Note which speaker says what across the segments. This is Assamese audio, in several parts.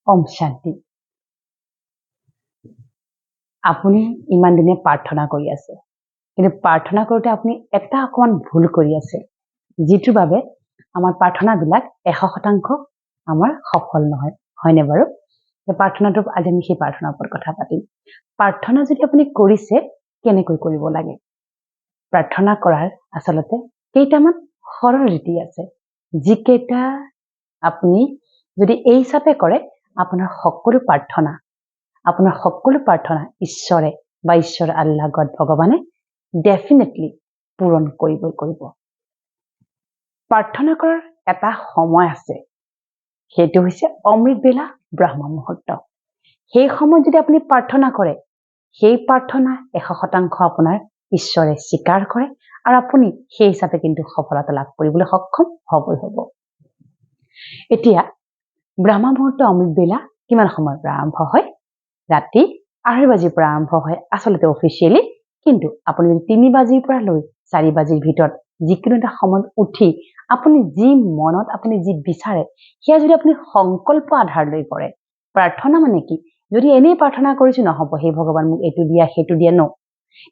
Speaker 1: ওম শান্তি। আপুনি ইমান দিনে প্ৰাৰ্থনা কৰি আছে, কিন্তু প্ৰাৰ্থনা কৰোঁতে আপুনি এটা অকণমান ভুল কৰি আছে, যিটোৰ বাবে আমাৰ প্ৰাৰ্থনাবিলাক 100% আমাৰ সফল নহয়, হয়নে বাৰু? প্ৰাৰ্থনাটো আজি আমি সেই প্ৰাৰ্থনাৰ ওপৰত কথা পাতিম। প্ৰাৰ্থনা যদি আপুনি কৰিছে, কেনেকৈ কৰিব লাগে? প্ৰাৰ্থনা কৰাৰ আচলতে কেইটামান সৰল ৰীতি আছে, যিকেইটা আপুনি যদি এই হিচাপে কৰে, আপোনাৰ সকলো প্ৰাৰ্থনা ঈশ্বৰে বা ঈশ্বৰ আল্লাহ গড ভগৱানে ডেফিনেটলি পূৰণ কৰিব। প্ৰাৰ্থনা কৰাৰ এটা সময় আছে, সেইটো হৈছে অমৃত বেলা ব্ৰহ্ম মুহূৰ্ত। সেই সময়ত যদি আপুনি প্ৰাৰ্থনা কৰে, সেই প্ৰাৰ্থনা 100% আপোনাৰ ঈশ্বৰে স্বীকাৰ কৰে আৰু আপুনি সেই হিচাপে কিন্তু সফলতা লাভ কৰিবলৈ সক্ষম হ'বই হ'ব। এতিয়া ব্ৰহ্ম মুহূৰ্ত অমৃত বেলা কিমান সময়ৰ পৰা আৰম্ভ হয়? ৰাতি 2:30 বাজিৰ পৰা আৰম্ভ হয় আচলতে অফিচিয়েলি, কিন্তু আপুনি 3 বাজিৰ পৰা লৈ 4 বাজিৰ ভিতৰত যিকোনো এটা সময়ত উঠি আপুনি যি মনত আপুনি যি বিচাৰে সেয়া যদি আপুনি সংকল্প আধাৰ লৈ কৰে, প্ৰাৰ্থনা মানে কি? যদি এনেই প্ৰাৰ্থনা কৰিছো নহ'ব, সেই ভগৱান মোক এইটো দিয়া সেইটো দিয়া, ন,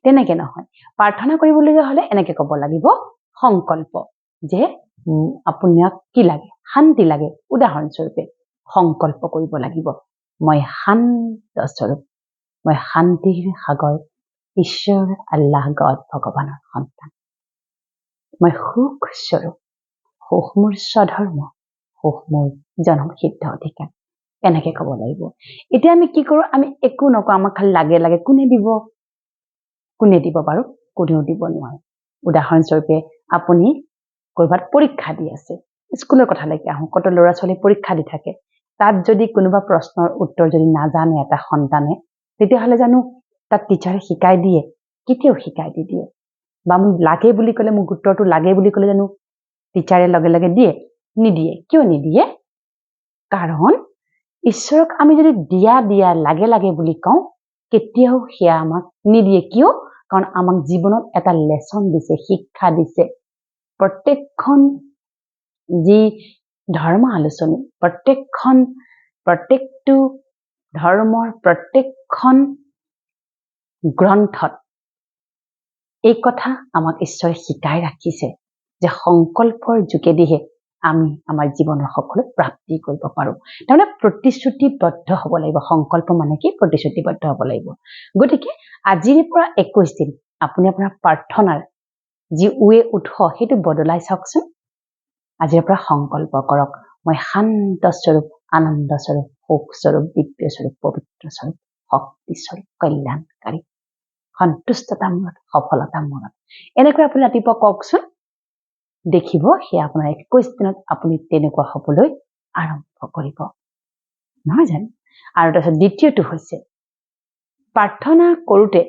Speaker 1: তেনেকে নহয়। প্ৰাৰ্থনা কৰিবলগীয়া হ'লে এনেকে ক'ব লাগিব সংকল্প, যে আপোনাক কি লাগে? শান্তি লাগে। উদাহৰণস্বৰূপে সংকল্প কৰিব লাগিব, মই শান্ত স্বৰূপ, মই শান্তিৰ সাগৰ ঈশ্বৰ আল্লাহ গড ভগৱানৰ সন্তান, মই সুখ স্বৰূপ, সুখ মোৰ স্বধৰ্ম, সুখ মোৰ জনমসিদ্ধ অধিকাৰ, এনেকে ক'ব লাগিব। এতিয়া আমি কি কৰোঁ? আমি একো নকওঁ, আমাক খালি লাগে। কোনে দিব বাৰু? কোনেও দিব নোৱাৰে। উদাহৰণস্বৰূপে আপুনি ক'ৰবাত পৰীক্ষা দি আছে, স্কুলৰ কথালৈকে আহোঁ, কত ল'ৰা ছোৱালী পৰীক্ষা দি থাকে, তাত যদি কোনোবা প্ৰশ্নৰ উত্তৰ যদি নাজানে এটা সন্তানে, তেতিয়াহ'লে জানো তাত টিচাৰে শিকাই দিয়ে? কেতিয়াও শিকাই দিয়ে? বা মোক লাগে বুলি ক'লে, মোক উত্তৰটো লাগে বুলি ক'লে জানো টিচাৰে লগে লগে দিয়ে? নিদিয়ে। কিয় নিদিয়ে? কাৰণ ঈশ্বৰক আমি যদি দিয়া লাগে বুলি কওঁ, কেতিয়াও সেয়া আমাক নিদিয়ে। কিয়? কাৰণ আমাক জীৱনত এটা লেচন দিছে, শিক্ষা দিছে। প্ৰত্যেকখন যি ধৰ্ম আলোচনী, প্ৰত্যেকটো ধৰ্মৰ প্ৰত্যেকখন গ্ৰন্থত এই কথা আমাক ঈশ্বৰে শিকাই ৰাখিছে যে সংকল্পৰ যোগেদিহে আমি আমাৰ জীৱনৰ সকলো প্ৰাপ্তি কৰিব পাৰোঁ। তাৰমানে প্ৰতিশ্ৰুতিবদ্ধ হ'ব লাগিব। সংকল্প মানে কি? প্ৰতিশ্ৰুতিবদ্ধ হ'ব লাগিব। গতিকে আজিৰ পৰা 21 দিন আপুনি আপোনাৰ প্ৰাৰ্থনাৰ যি উৎস সেইটো বদলাই চাওকচোন। আজিৰ পৰা সংকল্প কৰক, মই শান্ত স্বৰূপ, আনন্দ স্বৰূপ, সুখ স্বৰূপ, দিব্য স্বৰূপ, পবিত্ৰ স্বৰূপ, শক্তি স্বৰূপ, কল্যাণকাৰী, সন্তুষ্টতামূলক, সফলতামূলক। এনেকৈ আপুনি ৰাতিপুৱা কওকচোন, দেখিব সেয়া আপোনাৰ 21 দিনত আপুনি তেনেকুৱা হ'বলৈ আৰম্ভ কৰিব, নহয় জানো? আৰু তাৰপিছত দ্বিতীয়টো হৈছে প্ৰাৰ্থনা কৰোঁতে,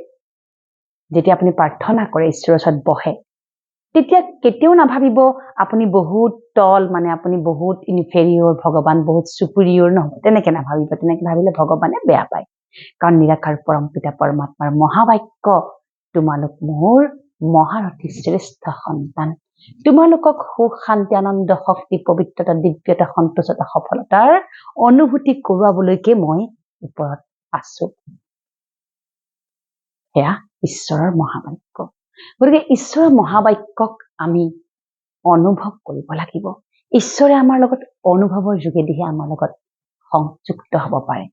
Speaker 1: যেতিয়া আপুনি প্ৰাৰ্থনা কৰে, ঈশ্বৰৰ ওচৰত বহে, তেতিয়া কেতিয়াও নাভাবিব আপুনি বহুত তল, মানে আপুনি বহুত ইনফেৰিয়ৰ, ভগৱান বহুত চুপিৰিয়ৰ, নহ'ব। তেনেকে নাভাবিব। তেনেকে ভাবিলে ভগৱানে বেয়া পায়। কাৰণ নিৰাকাৰ পৰম পিতা পৰমাত্মাৰ মহাবাক্য, তোমালোক মোৰ মহাৰথী শ্ৰেষ্ঠ সন্তান, তোমালোকক সুখ, শান্তি, আনন্দ, শক্তি, পবিত্ৰতা, দিব্যতা, সন্তোষতা, সফলতাৰ অনুভূতি কৰোৱাবলৈকে মই ওপৰত আছো। সেয়া ঈশ্বৰৰ মহাবাক্য। গতিকে ঈশ্বৰৰ মহাবাক্যক আমি অনুভৱ কৰিব লাগিব। ঈশ্বৰে আমাৰ লগত অনুভৱৰ যোগেদিহে আমাৰ লগত সংযুক্ত হ'ব পাৰে।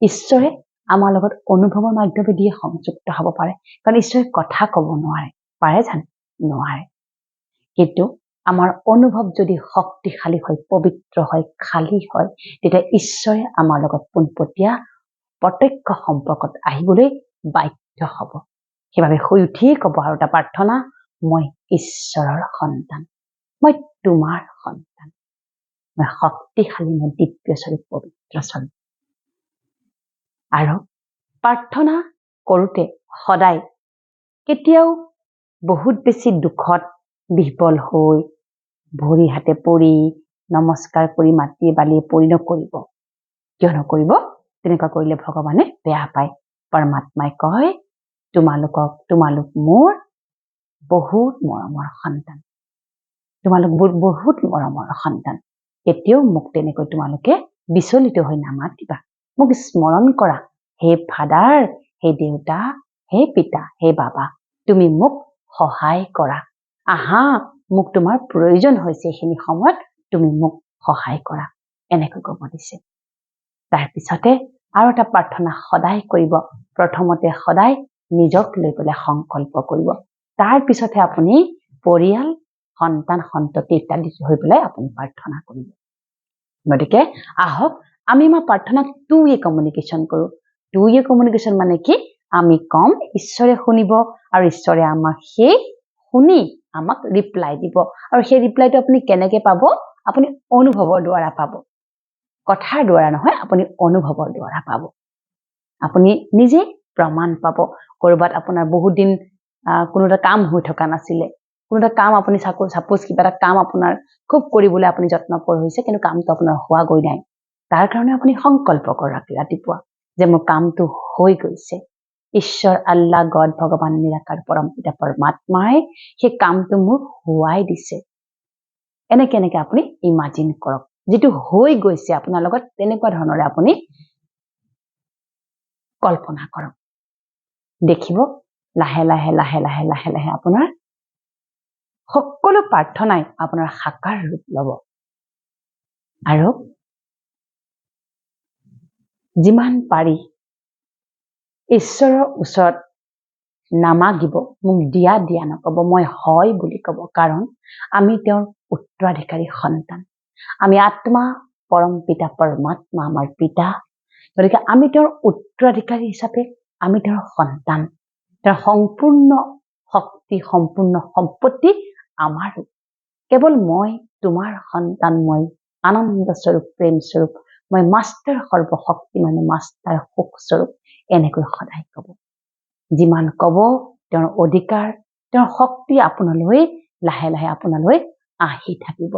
Speaker 1: ঈশ্বৰে আমাৰ লগত অনুভৱৰ মাধ্যমেদিয়ে সংযুক্ত হ'ব পাৰে। কাৰণ ঈশ্বৰে কথা ক'ব নোৱাৰে, পাৰে জানো? নোৱাৰে। কিন্তু আমাৰ অনুভৱ যদি শক্তিশালী হয়, পবিত্ৰ হয়, খালী হয়, তেতিয়া ঈশ্বৰে আমাৰ লগত পোনপটীয়া প্ৰত্যক্ষ সম্পৰ্কত আহিবলৈ বাধ্য হ'ব। সেইবাবে শুই উঠিয়েই ক'ব আৰু এটা প্ৰাৰ্থনা, মই ঈশ্বৰৰ সন্তান, মই তোমাৰ সন্তান, মই শক্তিশালী, মই দিব্য স্বৰূপ, পবিত্ৰ স্বৰূপ। আৰু প্ৰাৰ্থনা কৰোঁতে সদায় কেতিয়াও বহুত বেছি দুখত বিহ্বল হৈ ভৰি হাতে পৰি নমস্কাৰ কৰি মাটি বালিয়ে পৰি নকৰিব। কিয় নকৰিব? তেনেকুৱা কৰিলে ভগৱানে বেয়া পায়। পৰমাত্মাই কয়, তোমালোক মোৰ বহুত মৰমৰ সন্তান, তোমালোক বহুত মৰমৰ সন্তান, এতিয়াও মোক তেনেকৈ তোমালোকে বিচলিত হৈ নামাতিবা, মোক স্মৰণ কৰা, হে ফাদাৰ, হে দেউতা, হে পিতা, হে বাবা, তুমি মোক সহায় কৰা, আহা, মোক তোমাৰ প্ৰয়োজন হৈছে, এইখিনি সময়ত তুমি মোক সহায় কৰা, এনেকৈ ক'ব দিছে। তাৰপিছতে আৰু এটা প্ৰাৰ্থনা সদায় কৰিব। প্ৰথমতে সদায় নিজক লৈ পেলাই সংকল্প কৰিব, তাৰপিছতহে আপুনি পৰিয়াল, সন্তান, সন্ততি ইত্যাদি হৈ পেলাই আপুনি প্ৰাৰ্থনা কৰিব। গতিকে আহক আমি আমাৰ প্ৰাৰ্থনাক টু ৱে কমিউনিকেশ্যন কৰোঁ। টু ৱে কমিউনিকেশ্যন মানে কি? আমি কম, ঈশ্বৰে শুনিব, আৰু ঈশ্বৰে আমাক সেই শুনি আমাক ৰিপ্লাই দিব। আৰু সেই ৰিপ্লাইটো আপুনি কেনেকে পাব? আপুনি অনুভৱৰ দ্বাৰা পাব, কথাৰ দ্বাৰা নহয়, আপুনি অনুভৱৰ দ্বাৰা পাব। আপুনি নিজে প্ৰমাণ পাব। কৰবাত আপোনাৰ বহুত দিন কোনো এটা কাম হৈ থকা নাছিলে, কোনো এটা কাম আপুনি সাপোজ কিবা এটা কাম আপোনাৰ খুব কৰিবলৈ আপুনি যত্নপৰ হৈছে, কিন্তু কামটো আপোনাৰ হোৱা গৈ নাই। তাৰ কাৰণে আপুনি সংকল্প কৰক ৰাতিপুৱা যে মোৰ কামটো হৈ গৈছে। ঈশ্বৰ, আল্লাহ, গড, ভগৱান, নিৰাকাৰ পৰম পিতা পৰমাত্মাই সেই কামটো মোক হোৱাই দিছে। এনেকে আপুনি ইমাজিন কৰক, যিটো হৈ গৈছে আপোনাৰ লগত, তেনেকুৱা ধৰণৰে আপুনি কল্পনা কৰক। দেখিব লাহে লাহে লাহে লাহে লাহে লাহে আপোনাৰ সকলো প্ৰাৰ্থনাই আপোনাৰ সাকাৰ ৰূপ ল'ব। আৰু যিমান পাৰি ঈশ্বৰৰ ওচৰত নামাগিব, মোক দিয়া দিয়া নকব, মই হয় বুলি কব। কাৰণ আমি তেওঁৰ উত্তৰাধিকাৰী সন্তান, আমি আত্মা, পৰম পিতা পৰমাত্মা আমাৰ পিতা। গতিকে আমি তেওঁৰ উত্তৰাধিকাৰী হিচাপে আমি তেওঁৰ সন্তান, তেওঁৰ সম্পূৰ্ণ শক্তি, সম্পূৰ্ণ সম্পত্তি আমাৰ। কেৱল মই তোমাৰ সন্তান, মই আনন্দ স্বৰূপ, প্ৰেম স্বৰূপ, মই মাষ্টাৰ সৰ্বশক্তিমান, মাষ্টাৰ সুখ স্বৰূপ, এনেকৈ সদায় কব। যিমান কব তেওঁৰ অধিকাৰ, তেওঁৰ শক্তি আপোনালৈ লাহে লাহে আপোনালৈ আহি থাকিব।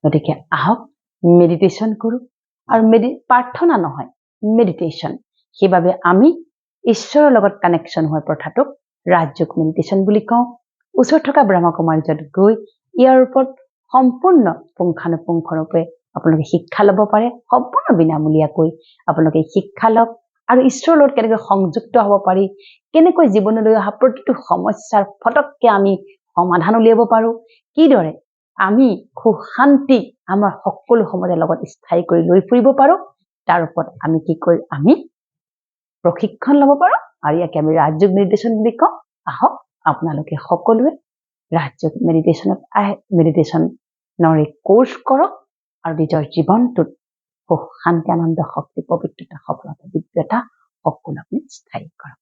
Speaker 1: গতিকে আহক মেডিটেশ্যন কৰো। আৰু প্ৰাৰ্থনা নহয়, মেডিটেশ্যন। সেইবাবে আমি ঈশ্বৰৰ লগত কানেকশ্যন হোৱাৰ প্ৰথাটোক ৰাজযোগ মেডিটেশ্যন বুলি কওঁ। ওচৰত থকা ব্ৰহ্মকুমাৰীত গৈ ইয়াৰ ওপৰত সম্পূৰ্ণ পুংখানুপুংখৰূপে আপোনালোকে শিক্ষা ল'ব পাৰে। সম্পূৰ্ণ বিনামূলীয়াকৈ আপোনালোকে শিক্ষা লওক। আৰু ঈশ্বৰৰ লগত কেনেকৈ সংযুক্ত হ'ব পাৰি, কেনেকৈ জীৱনলৈ অহা প্ৰতিটো সমস্যাৰ ফটককে আমি সমাধান উলিয়াব পাৰো, কিদৰে আমি সুখ শান্তি আমাৰ সকলো সময়ৰ লগত স্থায়ী কৰি লৈ ফুৰিব পাৰো, তাৰ ওপৰত আমি কি কৰি আমি প্ৰশিক্ষণ ল'ব পাৰো। আৰু ইয়াকে আমি ৰাজযোগ মেডিটেশ্যন বুলি কওঁ। আহক আপোনালোকে সকলোৱে ৰাজযোগ মেডিটেশ্যনৰ কোৰ্চ কৰক আৰু নিজৰ জীৱনটোত সুখ শান্তি, আনন্দ, শক্তি, পবিত্ৰতা, সফলতা, দিব্যতা সকলো আপুনি স্থায়ী কৰক।